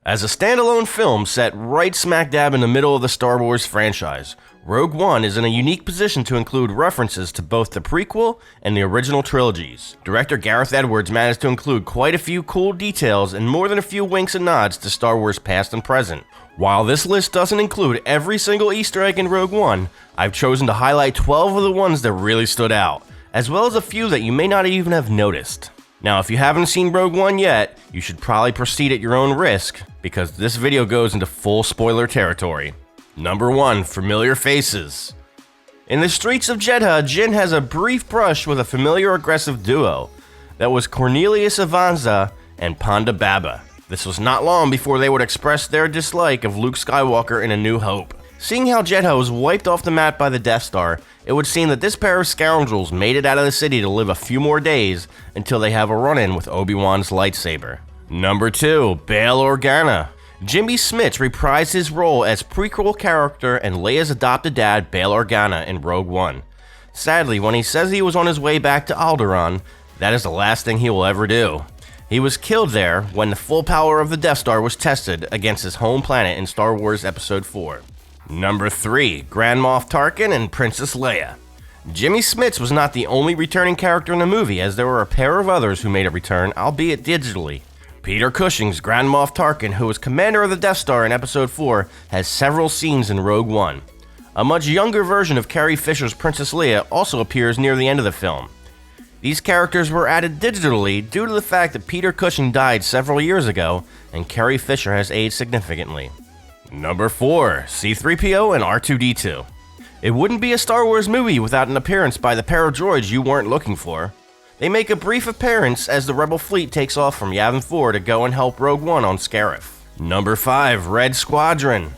As a standalone film set right smack dab in the middle of the Star Wars franchise, Rogue One is in a unique position to include references to both the prequel and the original trilogies. Director Gareth Edwards managed to include quite a few cool details and more than a few winks and nods to Star Wars past and present. While this list doesn't include every single Easter egg in Rogue One, I've chosen to highlight 12 of the ones that really stood out, as well as a few that you may not even have noticed. Now, if you haven't seen Rogue One yet, you should probably proceed at your own risk, because this video goes into full spoiler territory. Number 1. Familiar faces. In the streets of Jedha, Jyn has a brief brush with a familiar aggressive duo. That was Cornelius Avanza and Ponda Baba. This was not long before they would express their dislike of Luke Skywalker in A New Hope. Seeing how Jedha was wiped off the map by the Death Star, it would seem that this pair of scoundrels made it out of the city to live a few more days until they have a run-in with Obi-Wan's lightsaber. Number 2. Bail Organa. Jimmy Smits reprised his role as prequel character and Leia's adopted dad, Bail Organa, in Rogue One. Sadly, when he says he was on his way back to Alderaan, that is the last thing he will ever do. He was killed there when the full power of the Death Star was tested against his home planet in Star Wars Episode 4. Number 3. Grand Moff Tarkin and Princess Leia. Jimmy Smits was not the only returning character in the movie, as there were a pair of others who made a return, albeit digitally. Peter Cushing's Grand Moff Tarkin, who was commander of the Death Star in Episode 4, has several scenes in Rogue One. A much younger version of Carrie Fisher's Princess Leia also appears near the end of the film. These characters were added digitally due to the fact that Peter Cushing died several years ago, and Carrie Fisher has aged significantly. Number 4. C-3PO and R2-D2. It wouldn't be a Star Wars movie without an appearance by the pair of droids you weren't looking for. They make a brief appearance as the Rebel fleet takes off from Yavin 4 to go and help Rogue One on Scarif. Number 5. Red Squadron.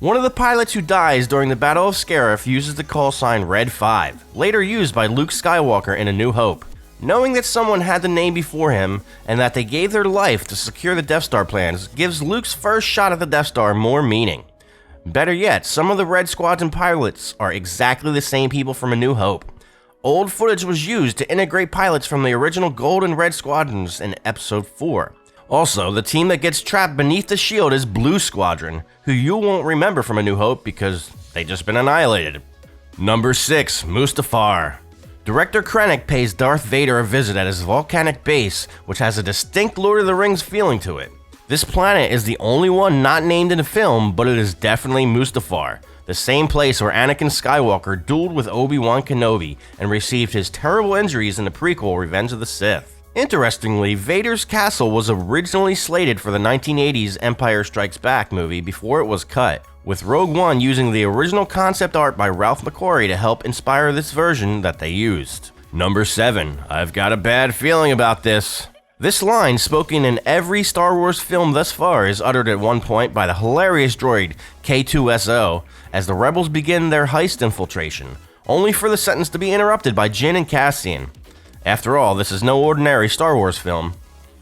One of the pilots who dies during the Battle of Scarif uses the call sign Red 5, later used by Luke Skywalker in A New Hope. Knowing that someone had the name before him and that they gave their life to secure the Death Star plans gives Luke's first shot at the Death Star more meaning. Better yet, some of the Red Squadron pilots are exactly the same people from A New Hope. Old footage was used to integrate pilots from the original Gold and Red Squadrons in Episode 4. Also, the team that gets trapped beneath the shield is Blue Squadron, who you won't remember from A New Hope because they just been annihilated. Number 6. Mustafar. Director Krennic pays Darth Vader a visit at his volcanic base, which has a distinct Lord of the Rings feeling to it. This planet is the only one not named in the film, but it is definitely Mustafar, the same place where Anakin Skywalker dueled with Obi-Wan Kenobi and received his terrible injuries in the prequel Revenge of the Sith. Interestingly, Vaders Castle was originally slated for the 1980s Empire Strikes Back movie before it was cut, with Rogue One using the original concept art by Ralph McQuarrie to help inspire this version that they used. Number 7. I've got a bad feeling about this. This line, spoken in every Star Wars film thus far, is uttered at one point by the hilarious droid K2SO as the rebels begin their heist infiltration, only for the sentence to be interrupted by Jyn and Cassian. After all, this is no ordinary Star Wars film.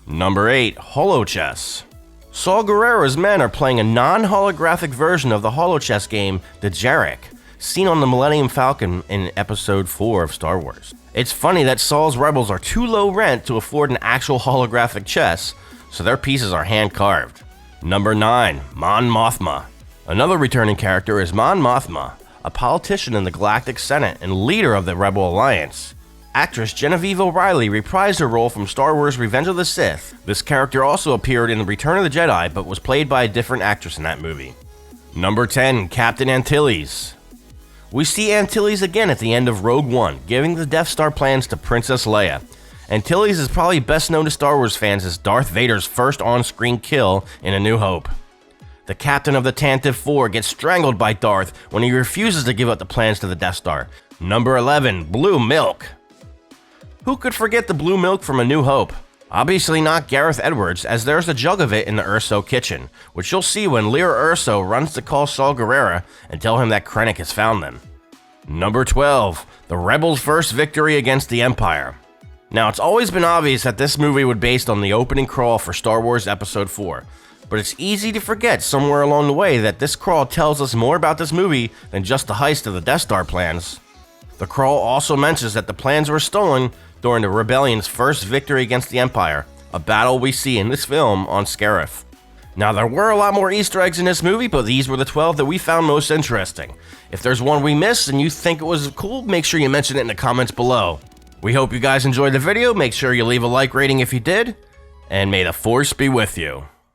Number 8. Holochess. Saul Guerrera's men are playing a non-holographic version of the holochess game, the Jarek, seen on the Millennium Falcon in Episode 4 of Star Wars. It's funny that Saul's rebels are too low rent to afford an actual holographic chess, so their pieces are hand-carved. Number 9. Mon Mothma. Another returning character is Mon Mothma, a politician in the Galactic Senate and leader of the Rebel Alliance. Actress Genevieve O'Reilly reprised her role from Star Wars Revenge of the Sith. This character also appeared in The Return of the Jedi, but was played by a different actress in that movie. Number 10. Captain Antilles. We see Antilles again at the end of Rogue One, giving the Death Star plans to Princess Leia. Antilles is probably best known to Star Wars fans as Darth Vader's first on-screen kill in A New Hope. The captain of the Tantive 4 gets strangled by Darth when he refuses to give up the plans to the Death Star. Number 11. Blue Milk. Who could forget the blue milk from A New Hope? Obviously not Gareth Edwards, as there's a jug of it in the Erso kitchen, which you'll see when Jyn Erso runs to call Saul Guerrera and tell him that Krennic has found them. Number 12. The Rebels' first victory against the Empire. Now, it's always been obvious that this movie was based on the opening crawl for Star Wars Episode 4, but it's easy to forget somewhere along the way that this crawl tells us more about this movie than just the heist of the Death Star plans. The crawl also mentions that the plans were stolen during the Rebellion's first victory against the Empire, a battle we see in this film on Scarif. Now, there were a lot more Easter eggs in this movie, but these were the 12 that we found most interesting. If there's one we missed and you think it was cool, make sure you mention it in the comments below. We hope you guys enjoyed the video. Make sure you leave a like rating if you did, and may the Force be with you.